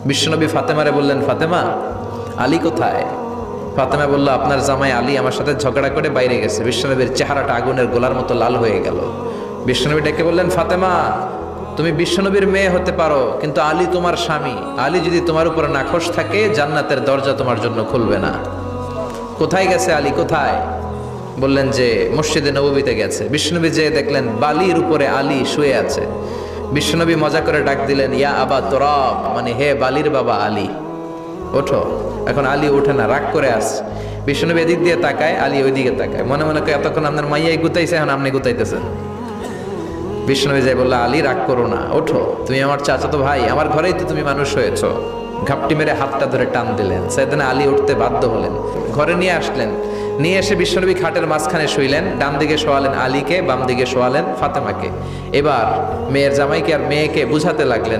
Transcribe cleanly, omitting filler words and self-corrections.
বিশ্বনবী ফাতেমারে বললেন, ফাতেমা, আলী কোথায়? ফাতেমা বলল, আপনার জামাই আলী আমার সাথে ঝগড়া করে বাইরে গেছে। বিশ্বনবীর চেহারাটা আগুনের গোলার মতো লাল হয়ে গেল। বিশ্বনবী ডেকে বললেন, ফাতেমা, তুমি বিশ্বনবীর মেয়ে হতে পারো, কিন্তু আলী তোমার স্বামী। আলী যদি তোমার উপর নাখোশ থাকে, জান্নাতের দরজা তোমার জন্য খুলবে না। কোথায় গেছে আলী, কোথায়? বললেন যে মসজিদে নববীতে গেছে। বিশ্বনবী যে দেখলেন বালির উপরে আলী শুয়ে আছে। বিশ্বনবী মজা করে ডাক দিলেন, ইয়া আবা তোরাব, মানে হে বালির বাবা আলী, ওঠো। এখন আলী ওঠে না, রাগ করে আসছে। বিশ্বনবী এদিক দিয়ে তাকায়, আলী ওই দিকে তাকায়, মনে মনে করে এতক্ষণ আপনার মাইয়াই গুতাইছে, এখন আপনি গুতাইতেছেন। বিশ্বনবী যাই বললো, আলী রাগ করো না, ওঠো, তুমি আমার চাচাতো ভাই, আমার ঘরেই তো তুমি মানুষ হয়েছ। ঘাপটি মেরে হাতটা ধরে টান দিলেন। সেদিন আলী উঠতে বাধ্য হলেন, ঘরে নিয়ে আসলেন। নিয়ে এসে বিশ্বনবী খাটের মাঝখানে শুইলেন, ডান দিকে শোয়ালেন আলীকে, বাম দিকে শোয়ালেন ফাতেমাকে। এবার মেয়ের জামাইকে আর মেয়েকে বুঝাতে লাগলেন